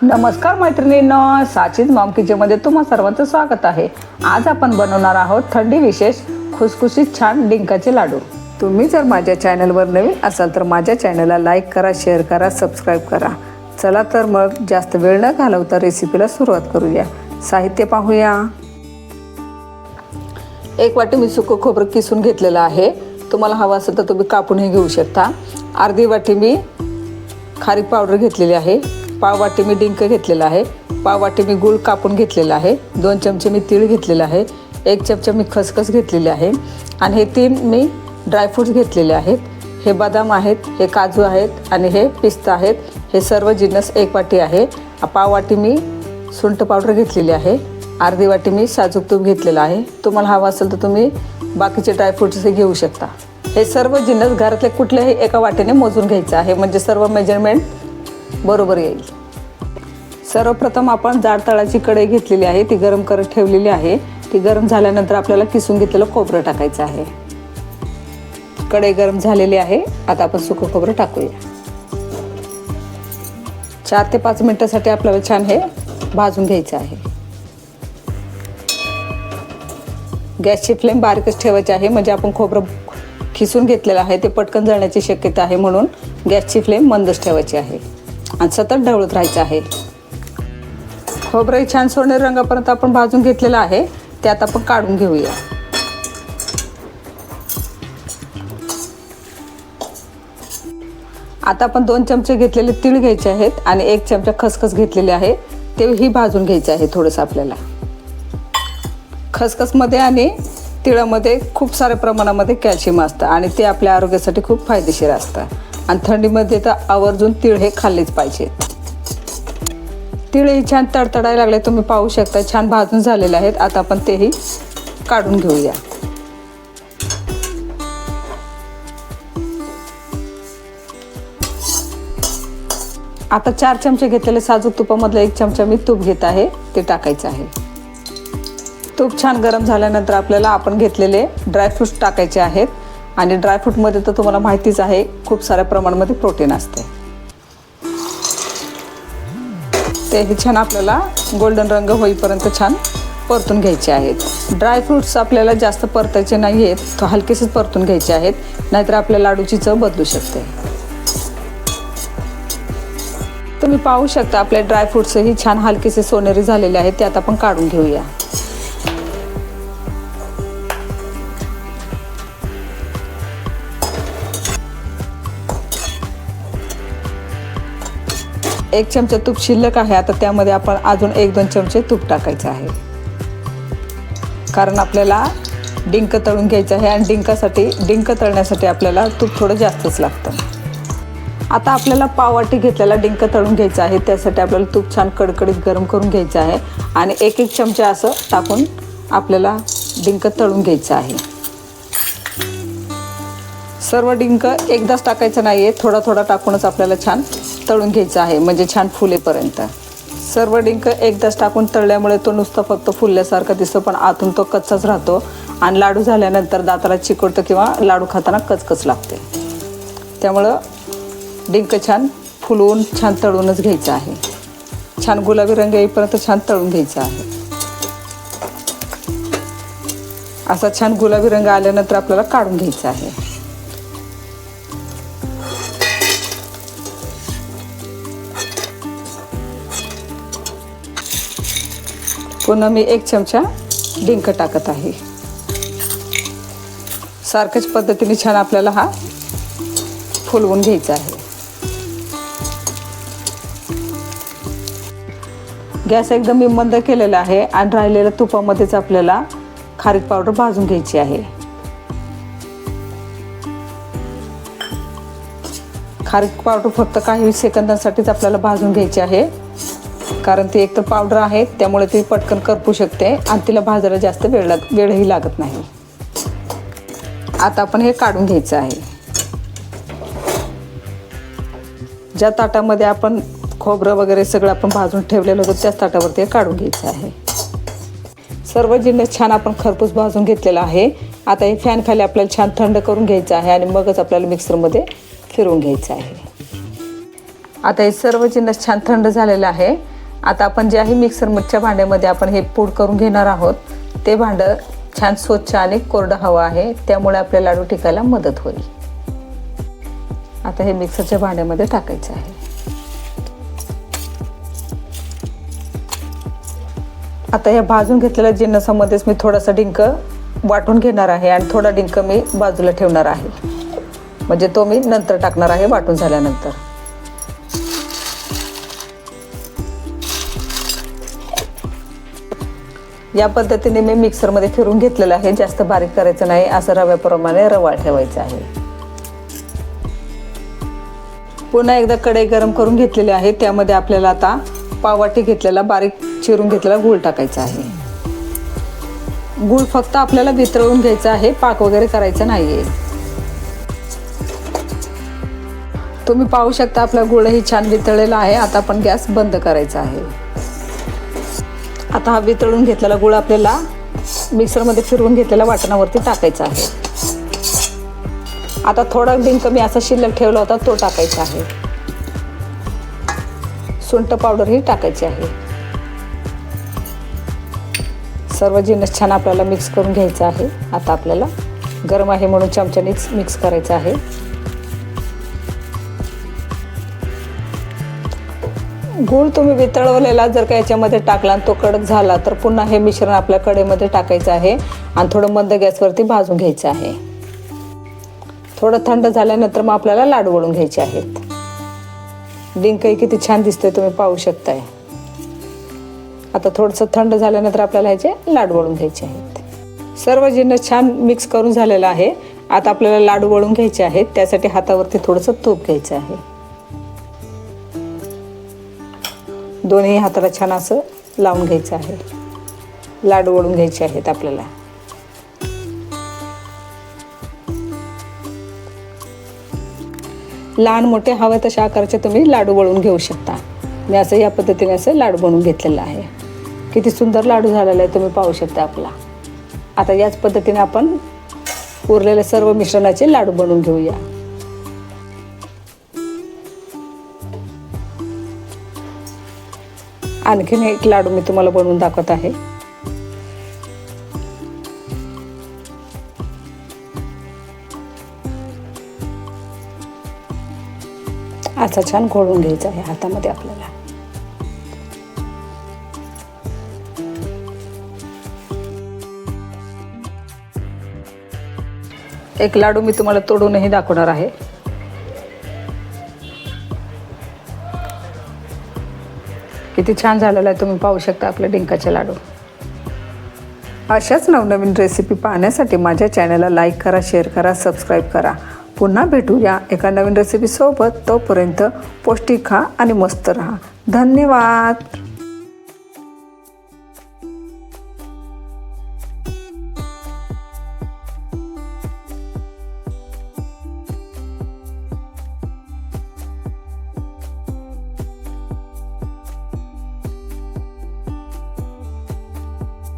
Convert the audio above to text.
नमस्कार मैत्रिणींनो, साचीज मॉम किचनमध्ये तुम्हा सर्वांचं स्वागत आहे। आज आपण बनवणार आहोत थंडी विशेष खुसखुशीत छान डिंकाचे लाडू। तुम्ही जर माझ्या चॅनलवर नवीन असाल तर माझ्या चॅनलला लाईक करा, शेअर करा, सबस्क्राईब करा। चला तर मग जास्त वेळ न घालवता रेसिपीला सुरुवात करूया। साहित्य पाहूया। 1 वाटी मी सुकं खोबरं किसून घेतलेलं आहे। तुम्हाला हवं असेल तर तुम्ही कापूनही घेऊ शकता। अर्धी वाटी मी खारीक पावडर घेतलेली आहे। पाव वाटी मी डिंक घेतलेला आहे। पाव वाटी मी गूळ कापून घेतलेला आहे। 2 चमचे मी तीळ घेतलेला आहे। 1 चमचा मी खसखस घेतलेली आहे आणि हे 3 मी ड्रायफ्रूट्स घेतलेले आहेत। हे बदाम आहेत, हे काजू आहेत आणि हे पिस्ता आहेत। हे सर्व जिन्नस 1 वाटी आहे। पाव वाटी मी सुंठ पावडर घेतलेली आहे। अर्धी वाटी मी साजूक तूप घेतलेलं आहे। तुम्हाला हवं असेल तर तुम्ही बाकीचे ड्रायफ्रूट्सही घेऊ शकता। हे सर्व जिन्नस घरातले कुठल्याही एका वाटीने मोजून घ्यायचं आहे, म्हणजे सर्व मेजरमेंट बरोबर येईल। सर्वप्रथम आपण जाड तळाची कढई घेतलेली आहे, ती गरम करत ठेवलेली आहे। ती गरम झाल्यानंतर आपल्याला किसून घेतलेलं खोबरं टाकायचं आहे। कढई गरम झालेली आहे। आता आपण सुकं खोबरं टाकूया। 4 ते 5 मिनिटांसाठी आपल्याला छान हे भाजून घ्यायचं आहे। गॅसची फ्लेम बारीकच ठेवायची आहे, म्हणजे आपण खोबरं खिसून घेतलेलं आहे ते पटकन जळण्याची शक्यता आहे, म्हणून गॅसची फ्लेम मंदच ठेवायची आहे आणि सतत ढवळत राहायचं आहे। खोबरं छान सोनेरी रंगापर्यंत आपण भाजून घेतलेलं आहे, त्यात आपण काढून घेऊया। आता आपण 2 चमचे घेतलेले तीळ घ्यायचे आहेत आणि 1 चमचा खसखस घेतलेले आहे, तेही भाजून घ्यायचे आहे थोडंसं आपल्याला। खसखसमध्ये आणि तिळामध्ये खूप साऱ्या प्रमाणामध्ये कॅल्शियम असतं आणि ते आपल्या आरोग्यासाठी खूप फायदेशीर असतं आणि थंडीमध्ये तर आवर्जून तीळ हे खाल्लेच पाहिजे। तीळही छान तडतडायला लागले, तुम्ही पाहू शकता छान भाजून झालेले आहेत। आता आपण तेही काढून घेऊया। आता 4 चमचे घेतलेले साजूक तुपामधलं 1 चमचा मी तूप घेत आहे, ते टाकायचं आहे। तूप छान गरम झाल्यानंतर आपल्याला आपण घेतलेले ड्रायफ्रूट्स टाकायचे आहेत आणि ड्रायफ्रूटमध्ये तर तुम्हाला माहितीच आहे खूप साऱ्या प्रमाणामध्ये प्रोटीन असते। तेही छान आपल्याला गोल्डन रंग होईपर्यंत छान परतून घ्यायचे आहेत। ड्रायफ्रूट्स आपल्याला जास्त परतायचे नाही आहेत, तो हलकेसेच परतून घ्यायचे आहेत, नाहीतर आपल्या लाडूची चव बदलू शकते। तुम्ही पाहू शकता आपले ड्रायफ्रूट्सही छान हलकेसे सोनेरी झालेले आहेत, ते आता आपण काढून घेऊया। एक चमचा तूप शिल्लक आहे, आता त्यामध्ये आपण अजून 1-2 चमचे तूप टाकायचं आहे, कारण आपल्याला डिंक तळून घ्यायचं आहे आणि डिंक तळण्यासाठी आपल्याला तूप थोडं जास्तच लागतं। आता आपल्याला पाव वाटी घेतलेला डिंक तळून घ्यायचा आहे, त्यासाठी आपल्याला तूप छान कडकडीत गरम करून घ्यायचं आहे आणि 1-1 चमचा असं टाकून आपल्याला डिंक तळून घ्यायचं आहे। सर्व डिंक एकदाच टाकायचं नाही आहे, थोडा थोडा टाकूनच आपल्याला छान तळून घ्यायचं आहे, म्हणजे छान फुलेपर्यंत। सर्व डिंक एकदाच टाकून तळल्यामुळे तो नुसता फक्त फुलल्यासारखा दिसतो, पण आतून तो कच्चाच राहतो आणि लाडू झाल्यानंतर दाताला चिकटतं किंवा लाडू खाताना कचकच लागते। त्यामुळं डिंक छान फुलवून छान तळूनच घ्यायचं आहे। छान गुलाबी रंग येईपर्यंत छान तळून घ्यायचं आहे। असा छान गुलाबी रंग आल्यानंतर आपल्याला काढून घ्यायचं आहे। पुन्हा मी 1 चमचा डिंक टाकत आहे। सारख्याच पद्धतीने छान आपल्याला हा फुलवून घ्यायचा आहे। गॅस एकदम मी मंद केलेला आहे आणि राहिलेल्या तुपामध्येच आपल्याला खारीक पावडर भाजून घ्यायची आहे। खारीक पावडर फक्त काही सेकंदांसाठीच आपल्याला भाजून घ्यायची आहे, कारण ती एकतर पावडर आहे त्यामुळे ती पटकन करपू शकते आणि तिला भाजायला जास्त वेळही लागत नाही। आता आपण हे काढून घ्यायचं आहे। ज्या ताटामध्ये आपण खोबरं वगैरे सगळं आपण भाजून ठेवलेलं होतं त्याच ताटावरती काढून घ्यायचं आहे। सर्व जिन्नस छान आपण खरपूस भाजून घेतलेला आहे। आता हे फॅन खाली आपल्याला छान थंड करून घ्यायचं आहे आणि मगच आपल्याला मिक्सरमध्ये फिरवून घ्यायचं आहे। आता हे सर्व जिन्नस छान थंड झालेलं आहे. आता आपण जे आहे मिक्सरच्या भांड्यामध्ये आपण हे पूड करून घेणार आहोत. ते भांडं छान स्वच्छ आणि कोरडं हवं आहे, त्यामुळे आपले लाडू टिकायला मदत होईल. आता हे मिक्सरच्या भांड्यामध्ये टाकायचं आहे. आता या भाजून घेतलेल्या जिन्नसामध्येच मी थोडासा डिंक वाटून घेणार आहे आणि थोडा डिंक मी बाजूला ठेवणार आहे, म्हणजे तो मी नंतर टाकणार आहे वाटून झाल्यानंतर. या पद्धतीने मी मिक्सरमध्ये फिरून घेतलेलं आहे. जास्त बारीक करायचं नाही, असं रव्याप्रमाणे रवाळ ठेवायचं आहे. पुन्हा एकदा कढई गरम करून घेतलेली आहे. त्यामध्ये आपल्याला आता पाववाटी घेतलेला बारीक चिरून घेतलेला गूळ टाकायचा आहे. गूळ फक्त आपल्याला वितळवून घ्यायचा आहे, पाक वगैरे करायचा नाहीये. तुम्ही पाहू शकता आपला गूळही छान वितळलेला आहे. आता आपण गॅस बंद करायचा आहे. आता हा वितळून घेतलेला गूळ आपल्याला मिक्सरमध्ये फिरवून घेतलेल्या वाटणावरती टाकायचा आहे. आता थोडा डिंक मी असा शिल्लक ठेवला होता तो टाकायचा आहे. सुंठ पावडर ही टाकायची आहे. सर्व जिन्नस छान आपल्याला मिक्स करून घ्यायचं आहे. आता आपल्याला गरम आहे म्हणून चमच्यानेच मिक्स करायचं आहे. गूळ तुम्ही वितळवलेला जर का याच्यामध्ये टाकला आणि तो कडक झाला तर पुन्हा हे मिश्रण आपल्या कढईमध्ये टाकायचं आहे आणि थोडं मंद गॅसवरती भाजून घ्यायचं आहे. थोडं थंड झाल्यानंतर मग आपल्याला लाडू वळून घ्यायचे आहेत. डिंकही किती छान दिसतोय तुम्ही पाहू शकताय. आता थोडंसं थंड झाल्यानंतर आपल्याला ह्याचे लाडू वळून घ्यायचे आहेत. सर्व जिन्नस छान मिक्स करून झालेला आहे. आता आपल्याला लाडू वळून घ्यायचे आहेत. त्यासाठी हातावरती थोडंसं तूप घ्यायचं आहे. दोन्ही हाताला छान असं लावून घ्यायचं आहे. लाडू वळून घ्यायचे आहेत आपल्याला. लहान मोठे हवे तशा आकाराचे तुम्ही लाडू वळून घेऊ शकता. मी असं या पद्धतीने असं लाडू बनवून घेतलेला आहे. किती सुंदर लाडू झालेला आहे तुम्ही पाहू शकता आपला. आता याच पद्धतीने आपण उरलेले सर्व मिश्रणाचे लाडू बनवून घेऊया. आणखीन एक लाडू मी तुम्हाला बनवून दाखवत आहे. असा छान घोळून घ्यायचा आहे हातामध्ये आपल्याला. एक लाडू मी तुम्हाला तोडूनही दाखवणार आहे. किती छान झालेला आहे तुम्ही पाहू शकता आपले डिंकाचे लाडू. अशाच नवनवीन रेसिपी पाहण्यासाठी माझ्या चॅनलला लाईक करा, शेअर करा, सबस्क्राईब करा. पुन्हा भेटूया एका नवीन रेसिपी सोबत. तोपर्यंत पौष्टिक खा आणि मस्त रहा. धन्यवाद.